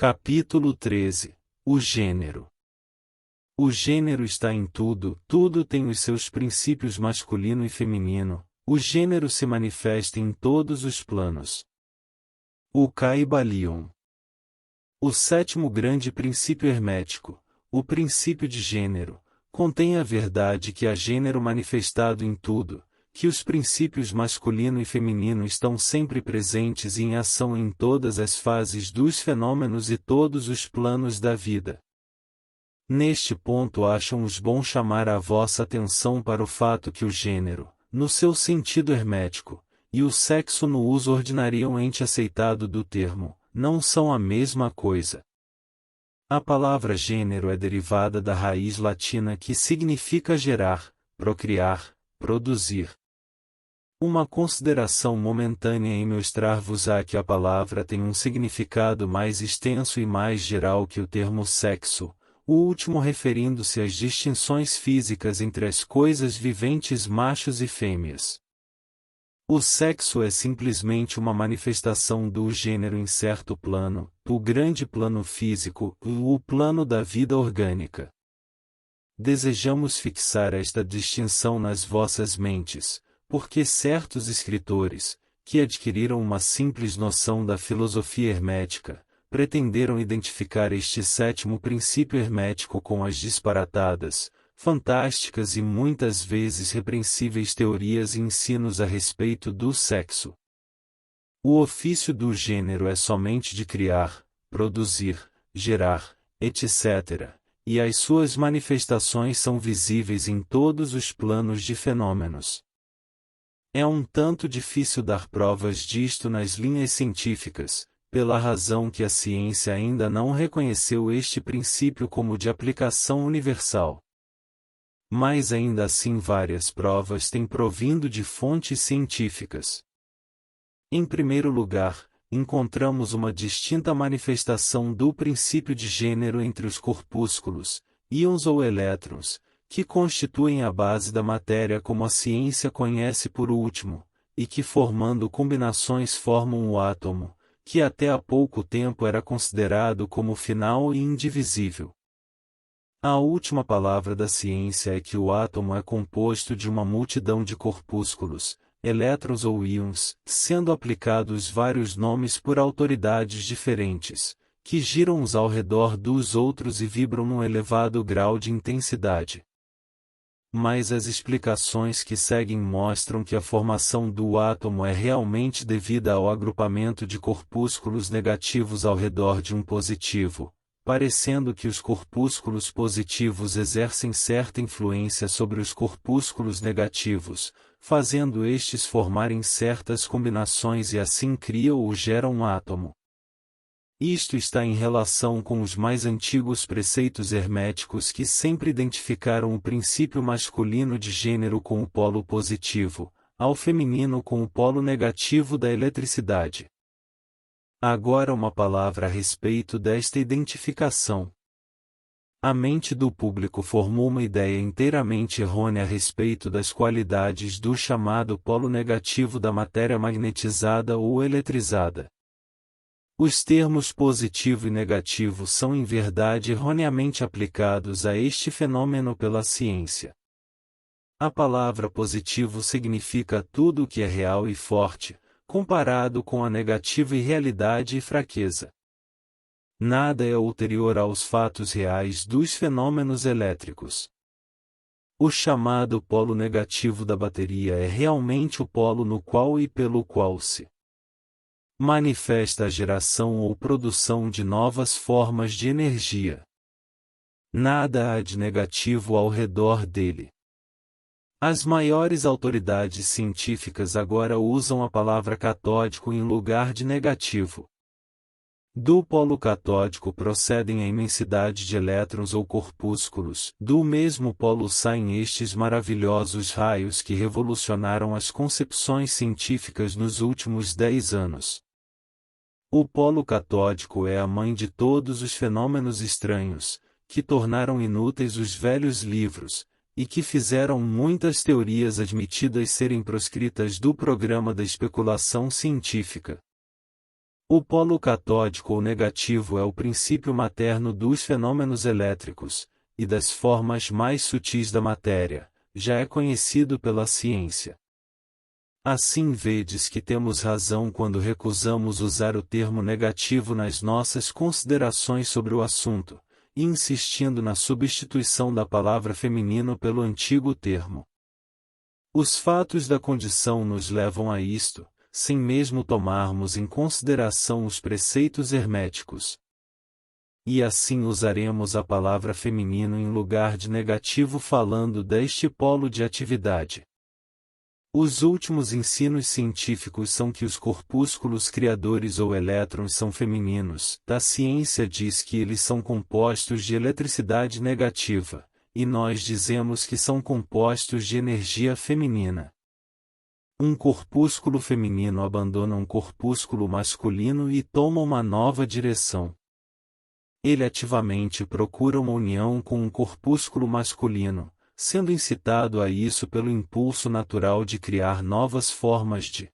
Capítulo 13. O gênero. O gênero está em tudo, tudo tem os seus princípios masculino e feminino, o gênero se manifesta em todos os planos. O Caibalion. O sétimo grande princípio hermético, o princípio de gênero, contém a verdade que há gênero manifestado em tudo, que os princípios masculino e feminino estão sempre presentes e em ação em todas as fases dos fenômenos e todos os planos da vida. Neste ponto acham-os bom chamar a vossa atenção para o fato que o gênero, no seu sentido hermético, e o sexo no uso ordinariamente aceitado do termo, não são a mesma coisa. A palavra gênero é derivada da raiz latina que significa gerar, procriar, produzir. Uma consideração momentânea em mostrar-vos-á que a palavra tem um significado mais extenso e mais geral que o termo sexo, o último referindo-se às distinções físicas entre as coisas viventes machos e fêmeas. O sexo é simplesmente uma manifestação do gênero em certo plano, o grande plano físico, o plano da vida orgânica. Desejamos fixar esta distinção nas vossas mentes, porque certos escritores, que adquiriram uma simples noção da filosofia hermética, pretenderam identificar este sétimo princípio hermético com as disparatadas, fantásticas e muitas vezes repreensíveis teorias e ensinos a respeito do sexo. O ofício do gênero é somente de criar, produzir, gerar, etc., e as suas manifestações são visíveis em todos os planos de fenômenos. É um tanto difícil dar provas disto nas linhas científicas, pela razão que a ciência ainda não reconheceu este princípio como de aplicação universal. Mas ainda assim várias provas têm provindo de fontes científicas. Em primeiro lugar, encontramos uma distinta manifestação do princípio de gênero entre os corpúsculos, íons ou elétrons, que constituem a base da matéria como a ciência conhece por último, e que formando combinações formam o átomo, que até há pouco tempo era considerado como final e indivisível. A última palavra da ciência é que o átomo é composto de uma multidão de corpúsculos, elétrons ou íons, sendo aplicados vários nomes por autoridades diferentes, que giram uns ao redor dos outros e vibram num elevado grau de intensidade. Mas as explicações que seguem mostram que a formação do átomo é realmente devida ao agrupamento de corpúsculos negativos ao redor de um positivo, parecendo que os corpúsculos positivos exercem certa influência sobre os corpúsculos negativos, fazendo estes formarem certas combinações e assim criam ou geram um átomo. Isto está em relação com os mais antigos preceitos herméticos que sempre identificaram o princípio masculino de gênero com o polo positivo, ao feminino com o polo negativo da eletricidade. Agora uma palavra a respeito desta identificação. A mente do público formou uma ideia inteiramente errônea a respeito das qualidades do chamado polo negativo da matéria magnetizada ou eletrizada. Os termos positivo e negativo são em verdade erroneamente aplicados a este fenômeno pela ciência. A palavra positivo significa tudo o que é real e forte, comparado com a negativa irrealidade e fraqueza. Nada é ulterior aos fatos reais dos fenômenos elétricos. O chamado polo negativo da bateria é realmente o polo no qual e pelo qual se manifesta a geração ou produção de novas formas de energia. Nada há de negativo ao redor dele. As maiores autoridades científicas agora usam a palavra catódico em lugar de negativo. Do polo catódico procedem a imensidade de elétrons ou corpúsculos, do mesmo polo saem estes maravilhosos raios que revolucionaram as concepções científicas nos últimos 10 anos. O polo catódico é a mãe de todos os fenômenos estranhos, que tornaram inúteis os velhos livros, e que fizeram muitas teorias admitidas serem proscritas do programa da especulação científica. O polo catódico ou negativo é o princípio materno dos fenômenos elétricos, e das formas mais sutis da matéria, já é conhecido pela ciência. Assim vedes que temos razão quando recusamos usar o termo negativo nas nossas considerações sobre o assunto, e insistindo na substituição da palavra feminino pelo antigo termo. Os fatos da condição nos levam a isto, sem mesmo tomarmos em consideração os preceitos herméticos. E assim usaremos a palavra feminino em lugar de negativo falando deste polo de atividade. Os últimos ensinos científicos são que os corpúsculos criadores ou elétrons são femininos. A ciência diz que eles são compostos de eletricidade negativa, e nós dizemos que são compostos de energia feminina. Um corpúsculo feminino abandona um corpúsculo masculino e toma uma nova direção. Ele ativamente procura uma união com um corpúsculo masculino, sendo incitado a isso pelo impulso natural de criar novas formas de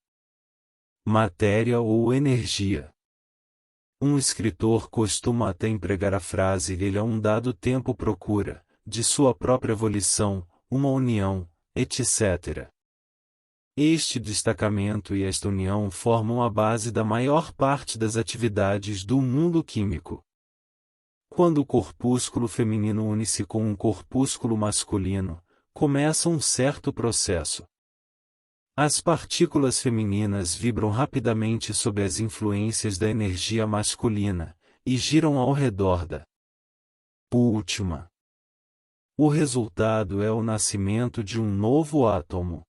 matéria ou energia. Um escritor costuma até empregar a frase ele a um dado tempo procura, de sua própria volição, uma união, etc. Este destacamento e esta união formam a base da maior parte das atividades do mundo químico. Quando o corpúsculo feminino une-se com um corpúsculo masculino, começa um certo processo. As partículas femininas vibram rapidamente sob as influências da energia masculina, e giram ao redor da última. O resultado é o nascimento de um novo átomo.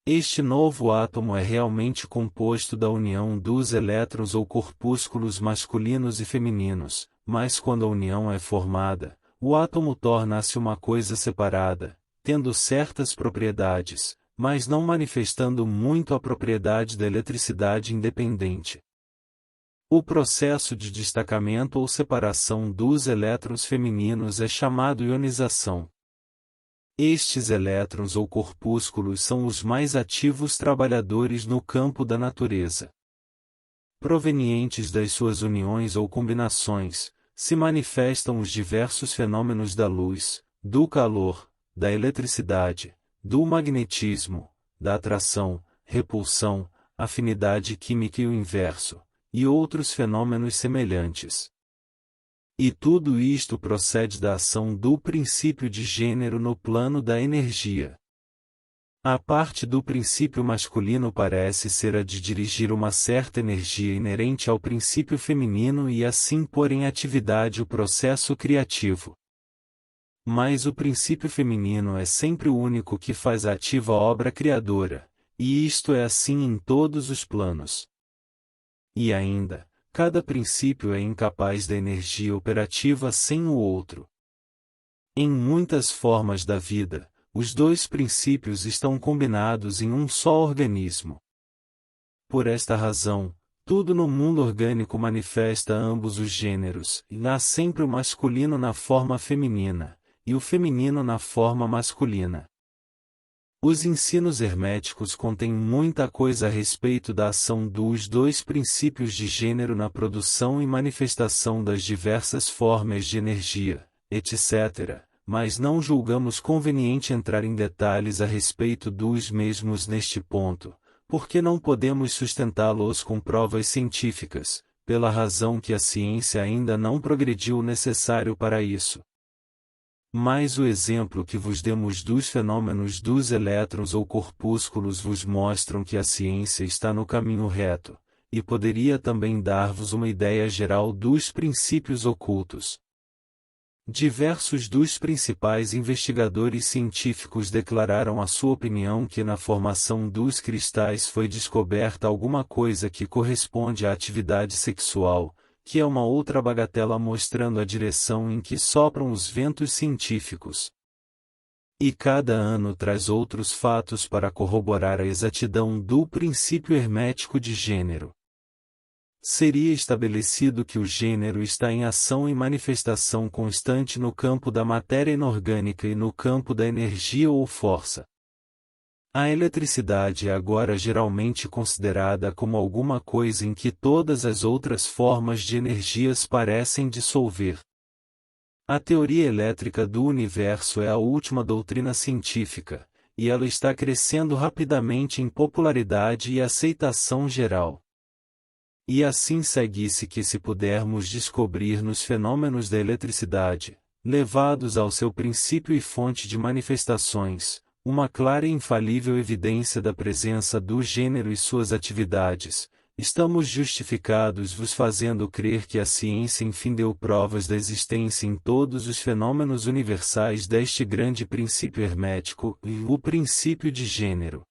Este novo átomo é realmente composto da união dos elétrons ou corpúsculos masculinos e femininos, mas quando a união é formada, o átomo torna-se uma coisa separada, tendo certas propriedades, mas não manifestando muito a propriedade da eletricidade independente. O processo de destacamento ou separação dos elétrons femininos é chamado ionização. Estes elétrons ou corpúsculos são os mais ativos trabalhadores no campo da natureza. Provenientes das suas uniões ou combinações, se manifestam os diversos fenômenos da luz, do calor, da eletricidade, do magnetismo, da atração, repulsão, afinidade química e o inverso, e outros fenômenos semelhantes. E tudo isto procede da ação do princípio de gênero no plano da energia. A parte do princípio masculino parece ser a de dirigir uma certa energia inerente ao princípio feminino e assim pôr em atividade o processo criativo. Mas o princípio feminino é sempre o único que faz a ativa obra criadora, e isto é assim em todos os planos. E ainda, cada princípio é incapaz da energia operativa sem o outro. Em muitas formas da vida, os dois princípios estão combinados em um só organismo. Por esta razão, tudo no mundo orgânico manifesta ambos os gêneros, e há sempre o masculino na forma feminina, e o feminino na forma masculina. Os ensinos herméticos contêm muita coisa a respeito da ação dos dois princípios de gênero na produção e manifestação das diversas formas de energia, etc., mas não julgamos conveniente entrar em detalhes a respeito dos mesmos neste ponto, porque não podemos sustentá-los com provas científicas, pela razão que a ciência ainda não progrediu o necessário para isso. Mas o exemplo que vos demos dos fenômenos dos elétrons ou corpúsculos vos mostram que a ciência está no caminho reto, e poderia também dar-vos uma ideia geral dos princípios ocultos. Diversos dos principais investigadores científicos declararam a sua opinião que na formação dos cristais foi descoberta alguma coisa que corresponde à atividade sexual, que é uma outra bagatela mostrando a direção em que sopram os ventos científicos. E cada ano traz outros fatos para corroborar a exatidão do princípio hermético de gênero. Seria estabelecido que o gênero está em ação e manifestação constante no campo da matéria inorgânica e no campo da energia ou força. A eletricidade é agora geralmente considerada como alguma coisa em que todas as outras formas de energias parecem dissolver. A teoria elétrica do universo é a última doutrina científica, e ela está crescendo rapidamente em popularidade e aceitação geral. E assim segue-se que se pudermos descobrir nos fenômenos da eletricidade, levados ao seu princípio e fonte de manifestações, uma clara e infalível evidência da presença do gênero e suas atividades, estamos justificados vos fazendo crer que a ciência enfim deu provas da existência em todos os fenômenos universais deste grande princípio hermético, o princípio de gênero.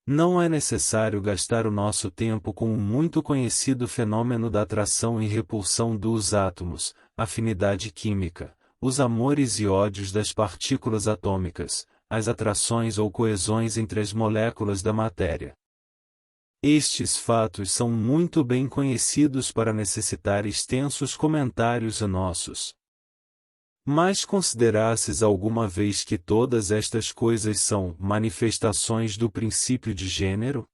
Não é necessário gastar o nosso tempo com o muito conhecido fenômeno da atração e repulsão dos átomos, afinidade química, os amores e ódios das partículas atômicas, as atrações ou coesões entre as moléculas da matéria. Estes fatos são muito bem conhecidos para necessitar extensos comentários nossos. Mas considerastes alguma vez que todas estas coisas são manifestações do princípio de gênero?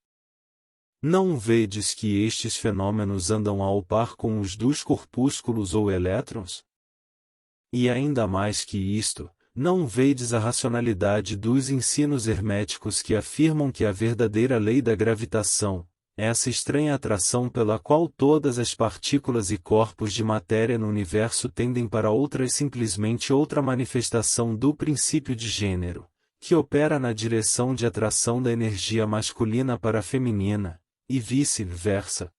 Não vedes que estes fenômenos andam ao par com os dos corpúsculos ou elétrons? E ainda mais que isto, não vedes a racionalidade dos ensinos herméticos que afirmam que a verdadeira lei da gravitação, essa estranha atração pela qual todas as partículas e corpos de matéria no universo tendem para outra é simplesmente outra manifestação do princípio de gênero, que opera na direção de atração da energia masculina para a feminina, e vice-versa.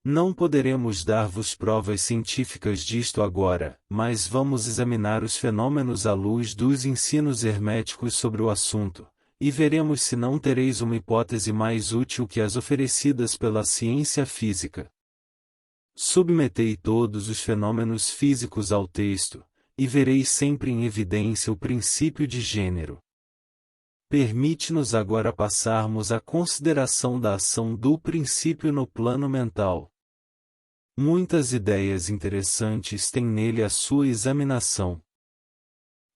Não poderemos dar-vos provas científicas disto agora, mas vamos examinar os fenômenos à luz dos ensinos herméticos sobre o assunto, e veremos se não tereis uma hipótese mais útil que as oferecidas pela ciência física. Submetei todos os fenômenos físicos ao texto, e vereis sempre em evidência o princípio de gênero. Permite-nos agora passarmos à consideração da ação do princípio no plano mental. Muitas ideias interessantes têm nele a sua examinação.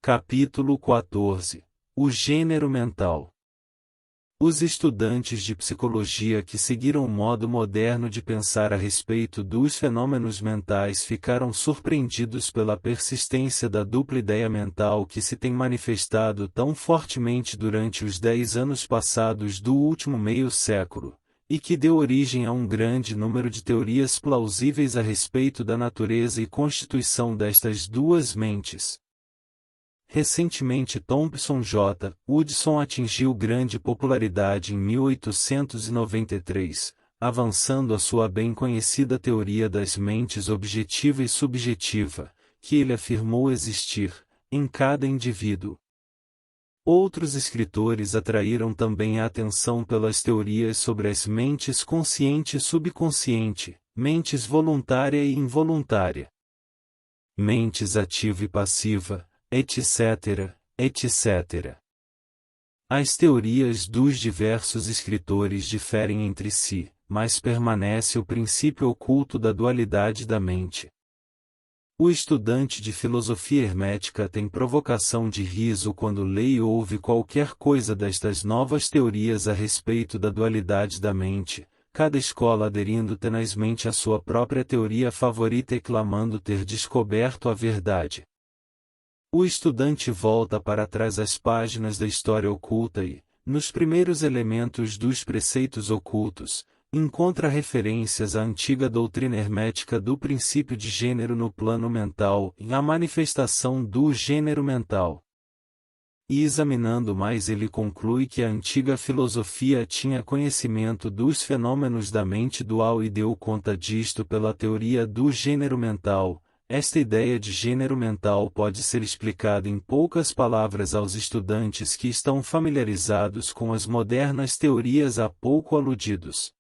Capítulo 14. O gênero mental. Os estudantes de psicologia que seguiram o modo moderno de pensar a respeito dos fenômenos mentais ficaram surpreendidos pela persistência da dupla ideia mental que se tem manifestado tão fortemente durante os 10 anos passados do último meio século, e que deu origem a um grande número de teorias plausíveis a respeito da natureza e constituição destas duas mentes. Recentemente Thompson J. Hudson atingiu grande popularidade em 1893, avançando a sua bem conhecida teoria das mentes objetiva e subjetiva, que ele afirmou existir, em cada indivíduo. Outros escritores atraíram também a atenção pelas teorias sobre as mentes consciente e subconsciente, mentes voluntária e involuntária, mentes ativa e passiva, etc., etc. As teorias dos diversos escritores diferem entre si, mas permanece o princípio oculto da dualidade da mente. O estudante de filosofia hermética tem provocação de riso quando lê e ouve qualquer coisa destas novas teorias a respeito da dualidade da mente, cada escola aderindo tenazmente à sua própria teoria favorita e clamando ter descoberto a verdade. O estudante volta para trás às páginas da história oculta e, nos primeiros elementos dos preceitos ocultos, encontra referências à antiga doutrina hermética do princípio de gênero no plano mental e à manifestação do gênero mental. E examinando mais ele conclui que a antiga filosofia tinha conhecimento dos fenômenos da mente dual e deu conta disto pela teoria do gênero mental. Esta ideia de gênero mental pode ser explicada em poucas palavras aos estudantes que estão familiarizados com as modernas teorias há pouco aludidos.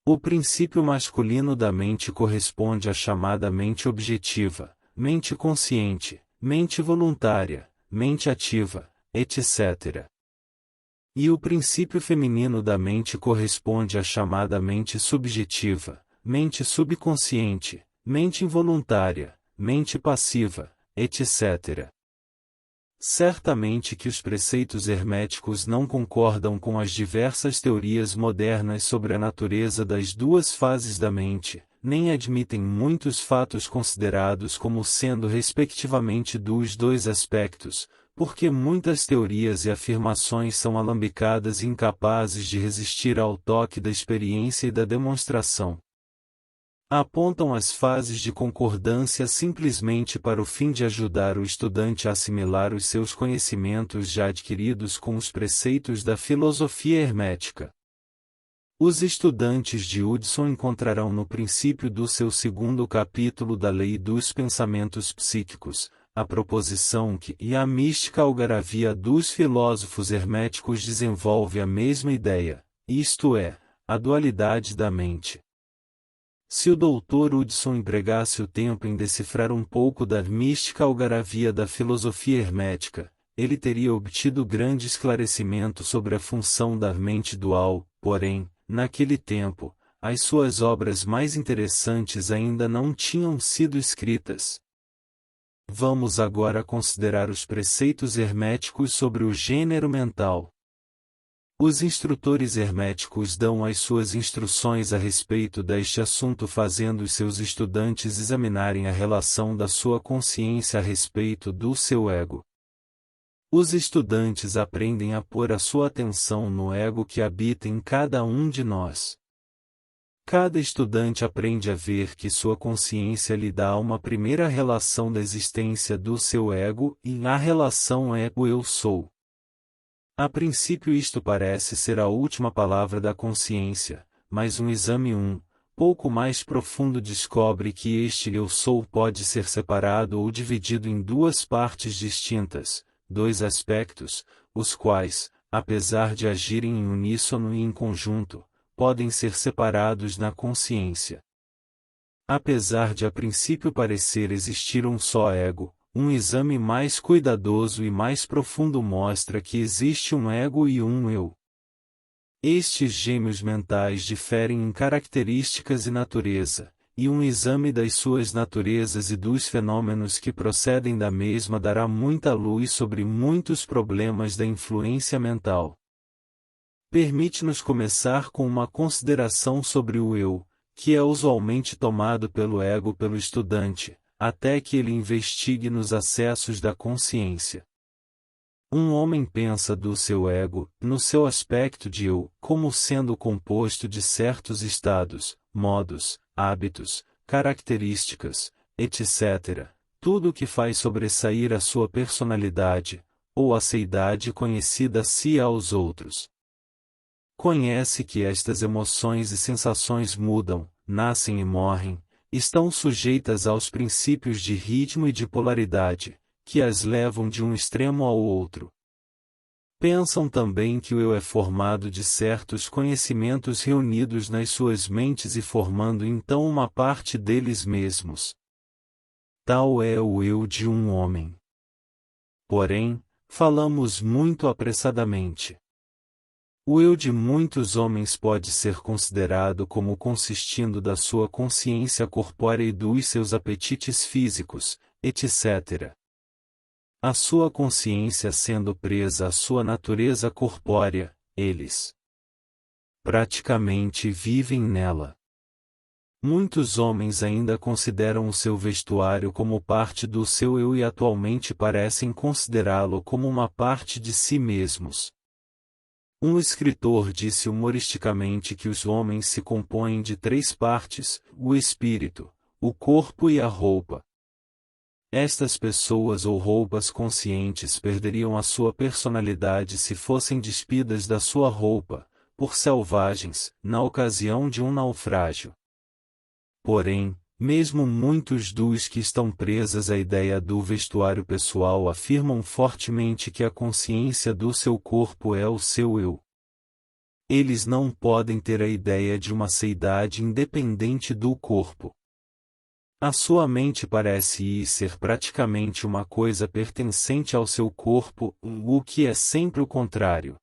O princípio masculino da mente corresponde à chamada mente objetiva, mente consciente, mente voluntária, mente ativa, etc. E o princípio feminino da mente corresponde à chamada mente subjetiva, mente subconsciente, mente involuntária, mente passiva, etc. Certamente que os preceitos herméticos não concordam com as diversas teorias modernas sobre a natureza das duas fases da mente, nem admitem muitos fatos considerados como sendo respectivamente dos dois aspectos, porque muitas teorias e afirmações são alambicadas e incapazes de resistir ao toque da experiência e da demonstração. Apontam as fases de concordância simplesmente para o fim de ajudar o estudante a assimilar os seus conhecimentos já adquiridos com os preceitos da filosofia hermética. Os estudantes de Hudson encontrarão no princípio do seu segundo capítulo da Lei dos Pensamentos Psíquicos, a proposição que a mística algaravia dos filósofos herméticos desenvolve a mesma ideia, isto é, a dualidade da mente. Se o Dr. Hudson empregasse o tempo em decifrar um pouco da mística algaravia da filosofia hermética, ele teria obtido grande esclarecimento sobre a função da mente dual, porém, naquele tempo, as suas obras mais interessantes ainda não tinham sido escritas. Vamos agora considerar os preceitos herméticos sobre o gênero mental. Os instrutores herméticos dão as suas instruções a respeito deste assunto fazendo os seus estudantes examinarem a relação da sua consciência a respeito do seu ego. Os estudantes aprendem a pôr a sua atenção no ego que habita em cada um de nós. Cada estudante aprende a ver que sua consciência lhe dá uma primeira relação da existência do seu ego e a relação ego-eu sou. A princípio isto parece ser a última palavra da consciência, mas um exame pouco mais profundo descobre que este eu sou pode ser separado ou dividido em duas partes distintas, dois aspectos, os quais, apesar de agirem em uníssono e em conjunto, podem ser separados na consciência. Apesar de a princípio parecer existir um só ego, um exame mais cuidadoso e mais profundo mostra que existe um ego e um eu. Estes gêmeos mentais diferem em características e natureza, e um exame das suas naturezas e dos fenômenos que procedem da mesma dará muita luz sobre muitos problemas da influência mental. Permite-nos começar com uma consideração sobre o eu, que é usualmente tomado pelo ego pelo estudante, até que ele investigue nos acessos da consciência. Um homem pensa do seu ego, no seu aspecto de eu, como sendo composto de certos estados, modos, hábitos, características, etc., tudo o que faz sobressair a sua personalidade, ou a seidade conhecida a si e aos outros. Conhece que estas emoções e sensações mudam, nascem e morrem, estão sujeitas aos princípios de ritmo e de polaridade, que as levam de um extremo ao outro. Pensam também que o eu é formado de certos conhecimentos reunidos nas suas mentes e formando então uma parte deles mesmos. Tal é o eu de um homem. Porém, falamos muito apressadamente. O eu de muitos homens pode ser considerado como consistindo da sua consciência corpórea e dos seus apetites físicos, etc. A sua consciência sendo presa à sua natureza corpórea, eles praticamente vivem nela. Muitos homens ainda consideram o seu vestuário como parte do seu eu e atualmente parecem considerá-lo como uma parte de si mesmos. Um escritor disse humoristicamente que os homens se compõem de três partes: o espírito, o corpo e a roupa. Estas pessoas ou roupas conscientes perderiam a sua personalidade se fossem despidas da sua roupa, por selvagens, na ocasião de um naufrágio. Porém, mesmo muitos dos que estão presas à ideia do vestuário pessoal afirmam fortemente que a consciência do seu corpo é o seu eu. Eles não podem ter a ideia de uma seidade independente do corpo. A sua mente parece ser praticamente uma coisa pertencente ao seu corpo, o que é sempre o contrário.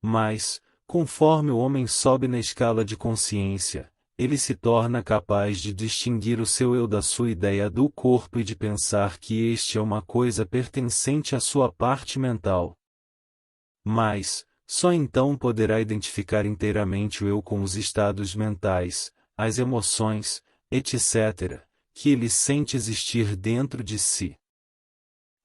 Mas, conforme o homem sobe na escala de consciência, ele se torna capaz de distinguir o seu eu da sua ideia do corpo e de pensar que este é uma coisa pertencente à sua parte mental. Mas, só então poderá identificar inteiramente o eu com os estados mentais, as emoções, etc., que ele sente existir dentro de si.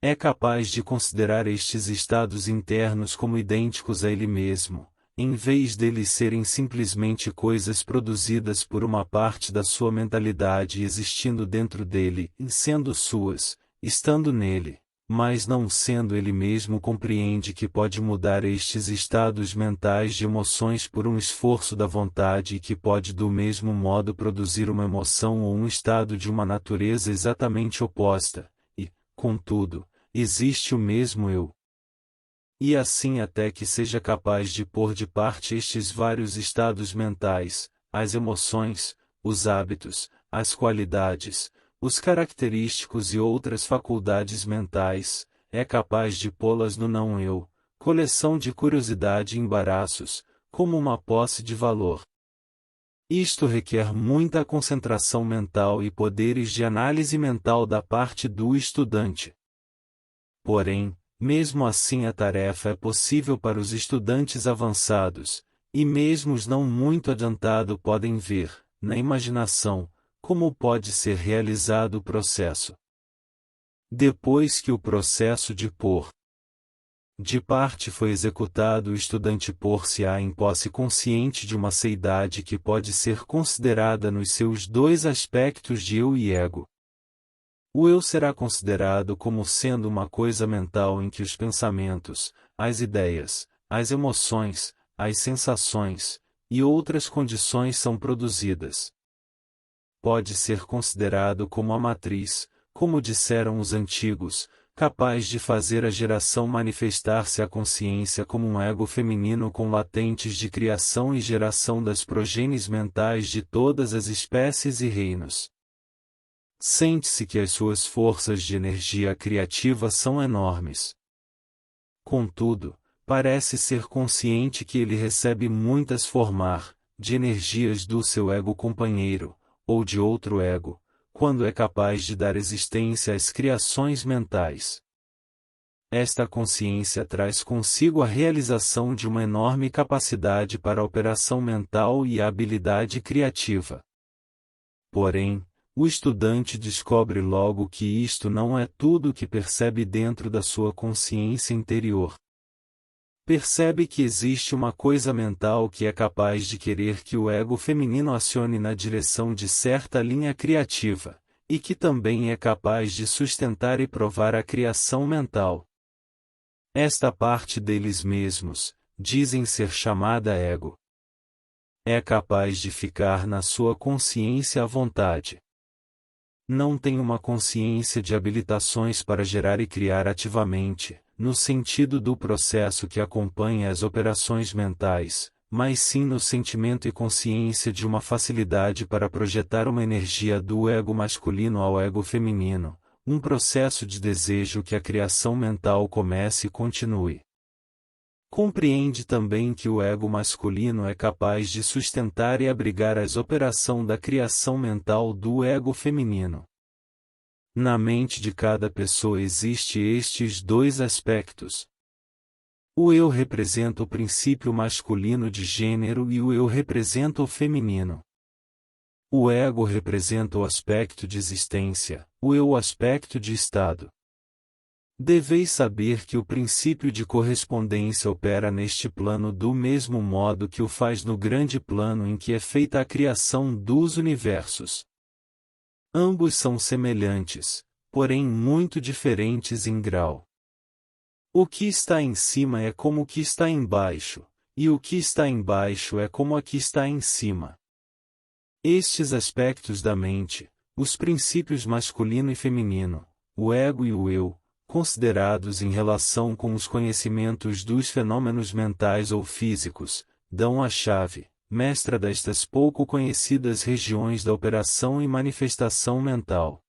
É capaz de considerar estes estados internos como idênticos a ele mesmo, em vez deles serem simplesmente coisas produzidas por uma parte da sua mentalidade existindo dentro dele, sendo suas, estando nele, mas não sendo ele mesmo. Compreende que pode mudar estes estados mentais de emoções por um esforço da vontade e que pode do mesmo modo produzir uma emoção ou um estado de uma natureza exatamente oposta, e, contudo, existe o mesmo eu. E assim até que seja capaz de pôr de parte estes vários estados mentais, as emoções, os hábitos, as qualidades, os característicos e outras faculdades mentais, é capaz de pô-las no não-eu, coleção de curiosidade e embaraços, como uma posse de valor. Isto requer muita concentração mental e poderes de análise mental da parte do estudante. Porém, mesmo assim a tarefa é possível para os estudantes avançados, e mesmo os não muito adiantados podem ver, na imaginação, como pode ser realizado o processo. Depois que o processo de pôr de parte foi executado, o estudante pôr-se-á em posse consciente de uma seidade que pode ser considerada nos seus dois aspectos de eu e ego. O eu será considerado como sendo uma coisa mental em que os pensamentos, as ideias, as emoções, as sensações, e outras condições são produzidas. Pode ser considerado como a matriz, como disseram os antigos, capaz de fazer a geração manifestar-se à consciência como um ego feminino com latentes de criação e geração das progenes mentais de todas as espécies e reinos. Sente-se que as suas forças de energia criativa são enormes. Contudo, parece ser consciente que ele recebe muitas de energias do seu ego companheiro, ou de outro ego, quando é capaz de dar existência às criações mentais. Esta consciência traz consigo a realização de uma enorme capacidade para a operação mental e a habilidade criativa. Porém, o estudante descobre logo que isto não é tudo o que percebe dentro da sua consciência interior. Percebe que existe uma coisa mental que é capaz de querer que o ego feminino acione na direção de certa linha criativa, e que também é capaz de sustentar e provar a criação mental. Esta parte deles mesmos, dizem ser chamada ego, é capaz de ficar na sua consciência à vontade. Não tem uma consciência de habilitações para gerar e criar ativamente, no sentido do processo que acompanha as operações mentais, mas sim no sentimento e consciência de uma facilidade para projetar uma energia do ego masculino ao ego feminino, um processo de desejo que a criação mental comece e continue. Compreende também que o ego masculino é capaz de sustentar e abrigar as operações da criação mental do ego feminino. Na mente de cada pessoa existe estes dois aspectos. O eu representa o princípio masculino de gênero e o eu representa o feminino. O ego representa o aspecto de existência, o eu o aspecto de estado. Deveis saber que o princípio de correspondência opera neste plano do mesmo modo que o faz no grande plano em que é feita a criação dos universos. Ambos são semelhantes, porém muito diferentes em grau. O que está em cima é como o que está embaixo, e o que está embaixo é como a que está em cima. Estes aspectos da mente, os princípios masculino e feminino, o ego e o eu, considerados em relação com os conhecimentos dos fenômenos mentais ou físicos, dão a chave mestra destas pouco conhecidas regiões da operação e manifestação mental.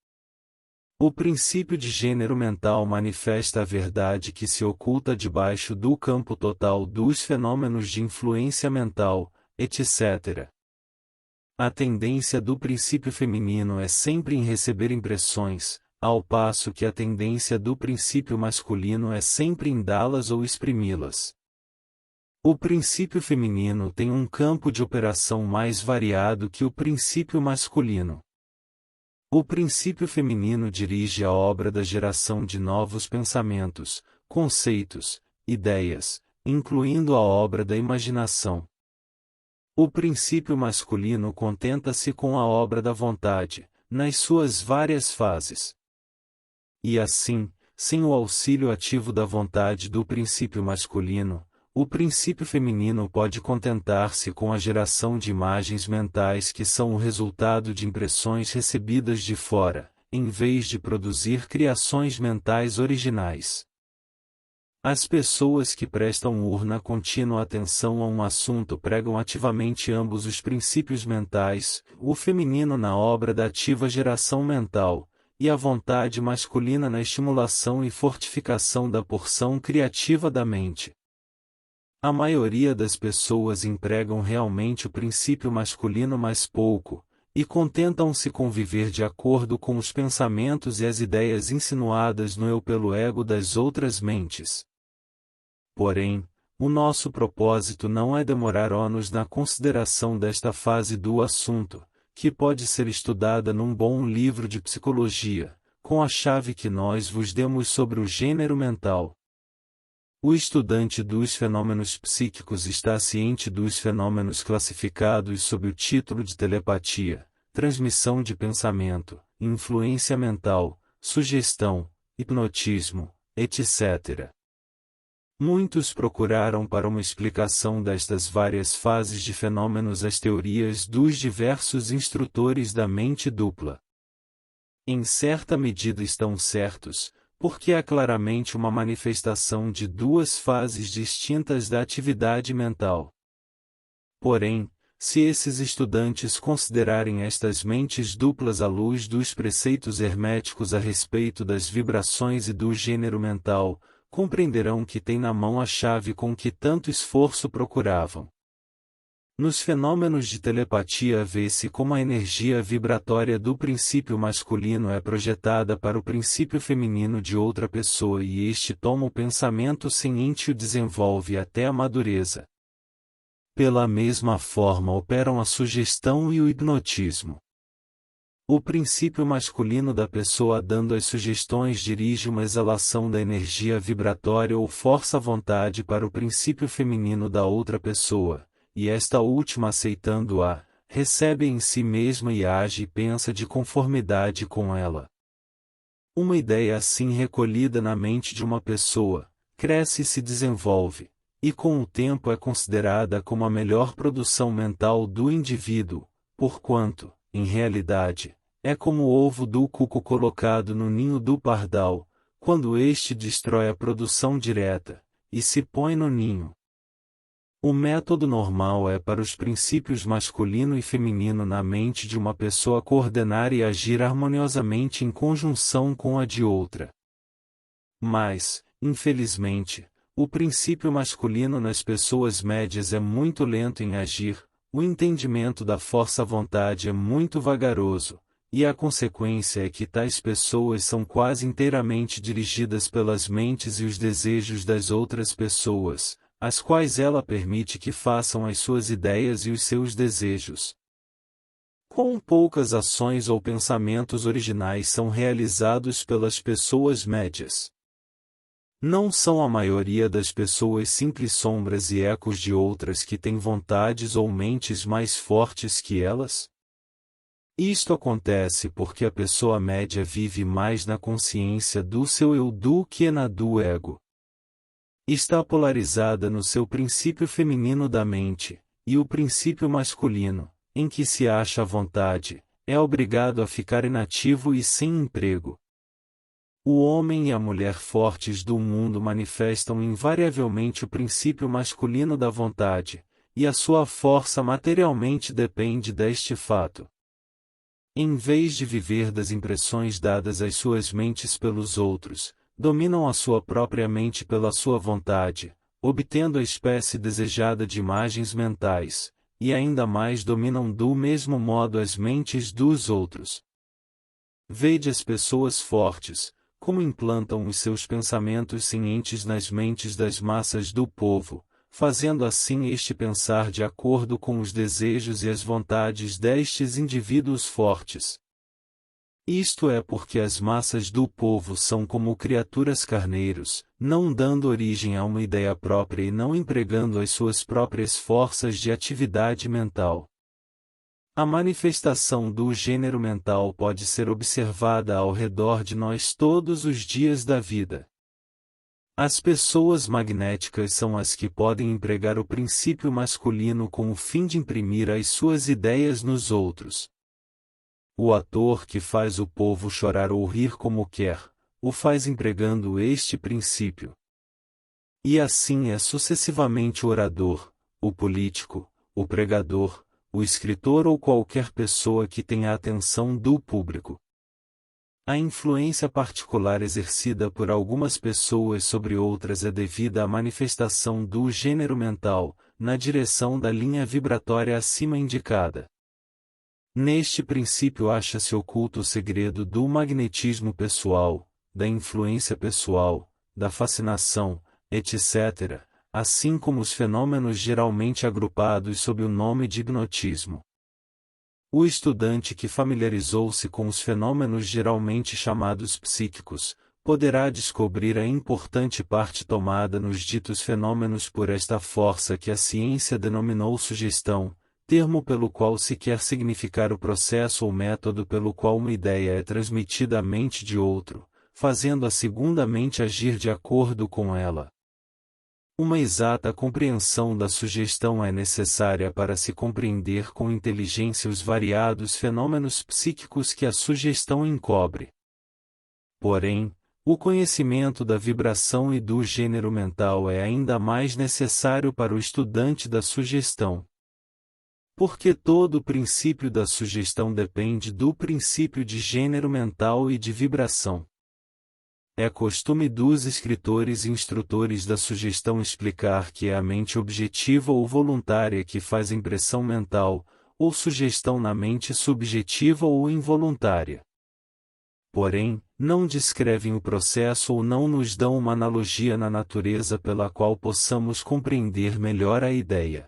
O princípio de gênero mental manifesta a verdade que se oculta debaixo do campo total dos fenômenos de influência mental, etc. A tendência do princípio feminino é sempre em receber impressões, ao passo que a tendência do princípio masculino é sempre em dá-las ou exprimi-las. O princípio feminino tem um campo de operação mais variado que o princípio masculino. O princípio feminino dirige a obra da geração de novos pensamentos, conceitos, ideias, incluindo a obra da imaginação. O princípio masculino contenta-se com a obra da vontade, nas suas várias fases. E assim, sem o auxílio ativo da vontade do princípio masculino, o princípio feminino pode contentar-se com a geração de imagens mentais que são o resultado de impressões recebidas de fora, em vez de produzir criações mentais originais. As pessoas que prestam urna contínua atenção a um assunto pregam ativamente ambos os princípios mentais, o feminino na obra da ativa geração mental, e a vontade masculina na estimulação e fortificação da porção criativa da mente. A maioria das pessoas empregam realmente o princípio masculino mais pouco, e contentam-se com viver de acordo com os pensamentos e as ideias insinuadas no eu pelo ego das outras mentes. Porém, o nosso propósito não é demorar-nos na consideração desta fase do assunto, que pode ser estudada num bom livro de psicologia, com a chave que nós vos demos sobre o gênero mental. O estudante dos fenômenos psíquicos está ciente dos fenômenos classificados sob o título de telepatia, transmissão de pensamento, influência mental, sugestão, hipnotismo, etc. Muitos procuraram para uma explicação destas várias fases de fenômenos as teorias dos diversos instrutores da mente dupla. Em certa medida estão certos, porque há claramente uma manifestação de duas fases distintas da atividade mental. Porém, se esses estudantes considerarem estas mentes duplas à luz dos preceitos herméticos a respeito das vibrações e do gênero mental, compreenderão que têm na mão a chave com que tanto esforço procuravam. Nos fenômenos de telepatia vê-se como a energia vibratória do princípio masculino é projetada para o princípio feminino de outra pessoa e este toma o pensamento seguinte e o desenvolve até a madureza. Pela mesma forma operam a sugestão e o hipnotismo. O princípio masculino da pessoa dando as sugestões dirige uma exalação da energia vibratória ou força a vontade para o princípio feminino da outra pessoa, e esta última aceitando-a, recebe em si mesma e age e pensa de conformidade com ela. Uma ideia assim recolhida na mente de uma pessoa, cresce e se desenvolve, e com o tempo é considerada como a melhor produção mental do indivíduo, porquanto, em realidade, é como o ovo do cuco colocado no ninho do pardal, quando este destrói a produção direta, e se põe no ninho. O método normal é para os princípios masculino e feminino na mente de uma pessoa coordenar e agir harmoniosamente em conjunção com a de outra. Mas, infelizmente, o princípio masculino nas pessoas médias é muito lento em agir, o entendimento da força-vontade é muito vagaroso, e a consequência é que tais pessoas são quase inteiramente dirigidas pelas mentes e os desejos das outras pessoas, as quais ela permite que façam as suas ideias e os seus desejos. Com poucas ações ou pensamentos originais são realizados pelas pessoas médias. Não são a maioria das pessoas simples sombras e ecos de outras que têm vontades ou mentes mais fortes que elas? Isto acontece porque a pessoa média vive mais na consciência do seu eu do que na do ego. Está polarizada no seu princípio feminino da mente, e o princípio masculino, em que se acha à vontade, é obrigado a ficar inativo e sem emprego. O homem e a mulher fortes do mundo manifestam invariavelmente o princípio masculino da vontade, e a sua força materialmente depende deste fato. Em vez de viver das impressões dadas às suas mentes pelos outros, dominam a sua própria mente pela sua vontade, obtendo a espécie desejada de imagens mentais, e ainda mais dominam do mesmo modo as mentes dos outros. Vede as pessoas fortes, como implantam os seus pensamentos cientes nas mentes das massas do povo, fazendo assim este pensar de acordo com os desejos e as vontades destes indivíduos fortes. Isto é porque as massas do povo são como criaturas carneiros, não dando origem a uma ideia própria e não empregando as suas próprias forças de atividade mental. A manifestação do gênero mental pode ser observada ao redor de nós todos os dias da vida. As pessoas magnéticas são as que podem empregar o princípio masculino com o fim de imprimir as suas ideias nos outros. O ator que faz o povo chorar ou rir como quer, o faz empregando este princípio. E assim é sucessivamente o orador, o político, o pregador, o escritor ou qualquer pessoa que tenha a atenção do público. A influência particular exercida por algumas pessoas sobre outras é devida à manifestação do gênero mental, na direção da linha vibratória acima indicada. Neste princípio acha-se oculto o segredo do magnetismo pessoal, da influência pessoal, da fascinação, etc., assim como os fenômenos geralmente agrupados sob o nome de hipnotismo. O estudante que familiarizou-se com os fenômenos geralmente chamados psíquicos, poderá descobrir a importante parte tomada nos ditos fenômenos por esta força que a ciência denominou sugestão, termo pelo qual se quer significar o processo ou método pelo qual uma ideia é transmitida à mente de outro, fazendo a segunda mente agir de acordo com ela. Uma exata compreensão da sugestão é necessária para se compreender com inteligência os variados fenômenos psíquicos que a sugestão encobre. Porém, o conhecimento da vibração e do gênero mental é ainda mais necessário para o estudante da sugestão. Porque todo o princípio da sugestão depende do princípio de gênero mental e de vibração. É costume dos escritores e instrutores da sugestão explicar que é a mente objetiva ou voluntária que faz impressão mental, ou sugestão na mente subjetiva ou involuntária. Porém, não descrevem o processo ou não nos dão uma analogia na natureza pela qual possamos compreender melhor a ideia.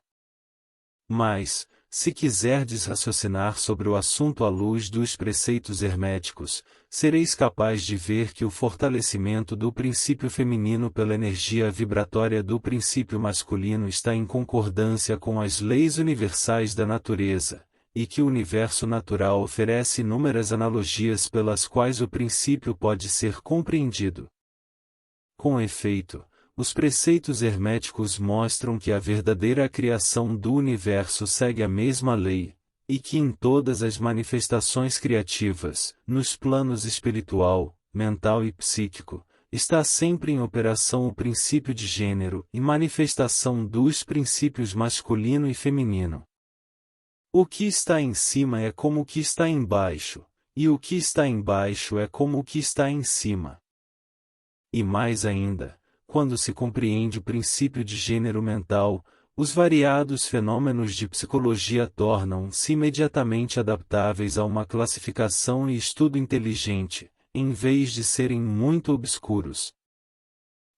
Mas, se quiserdes raciocinar sobre o assunto à luz dos preceitos herméticos, sereis capaz de ver que o fortalecimento do princípio feminino pela energia vibratória do princípio masculino está em concordância com as leis universais da natureza, e que o universo natural oferece inúmeras analogias pelas quais o princípio pode ser compreendido. Com efeito, os preceitos herméticos mostram que a verdadeira criação do universo segue a mesma lei, e que em todas as manifestações criativas, nos planos espiritual, mental e psíquico, está sempre em operação o princípio de gênero e manifestação dos princípios masculino e feminino. O que está em cima é como o que está embaixo, e o que está embaixo é como o que está em cima. E mais ainda, quando se compreende o princípio de gênero mental, os variados fenômenos de psicologia tornam-se imediatamente adaptáveis a uma classificação e estudo inteligente, em vez de serem muito obscuros.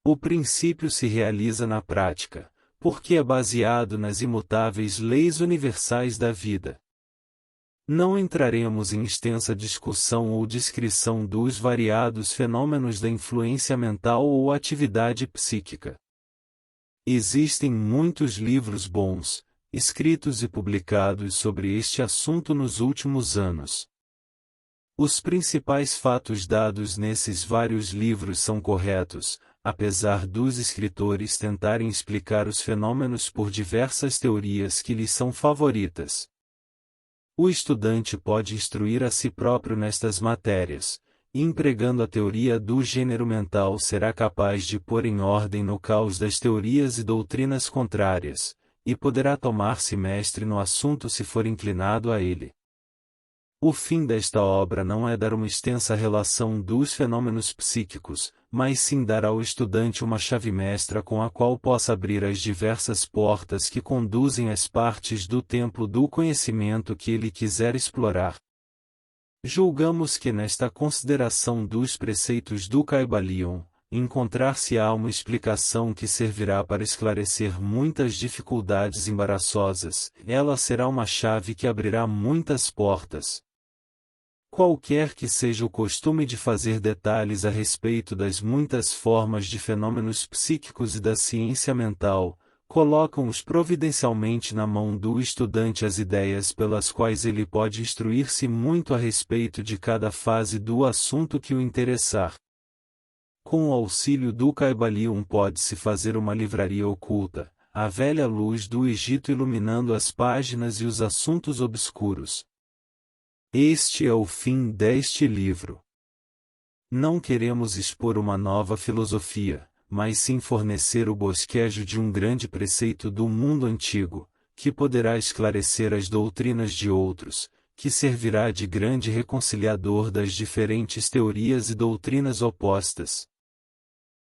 O princípio se realiza na prática, porque é baseado nas imutáveis leis universais da vida. Não entraremos em extensa discussão ou descrição dos variados fenômenos da influência mental ou atividade psíquica. Existem muitos livros bons, escritos e publicados sobre este assunto nos últimos anos. Os principais fatos dados nesses vários livros são corretos, apesar dos escritores tentarem explicar os fenômenos por diversas teorias que lhes são favoritas. O estudante pode instruir a si próprio nestas matérias, e empregando a teoria do gênero mental será capaz de pôr em ordem no caos das teorias e doutrinas contrárias, e poderá tomar-se mestre no assunto se for inclinado a ele. O fim desta obra não é dar uma extensa relação dos fenômenos psíquicos, mas sim dar ao estudante uma chave mestra com a qual possa abrir as diversas portas que conduzem às partes do templo do conhecimento que ele quiser explorar. Julgamos que nesta consideração dos preceitos do Kybalion, encontrar-se-á uma explicação que servirá para esclarecer muitas dificuldades embaraçosas. Ela será uma chave que abrirá muitas portas. Qualquer que seja o costume de fazer detalhes a respeito das muitas formas de fenômenos psíquicos e da ciência mental, colocam-os providencialmente na mão do estudante as ideias pelas quais ele pode instruir-se muito a respeito de cada fase do assunto que o interessar. Com o auxílio do Kybalion pode-se fazer uma livraria oculta, a velha luz do Egito iluminando as páginas e os assuntos obscuros. Este é o fim deste livro. Não queremos expor uma nova filosofia, mas sim fornecer o bosquejo de um grande preceito do mundo antigo, que poderá esclarecer as doutrinas de outros, que servirá de grande reconciliador das diferentes teorias e doutrinas opostas.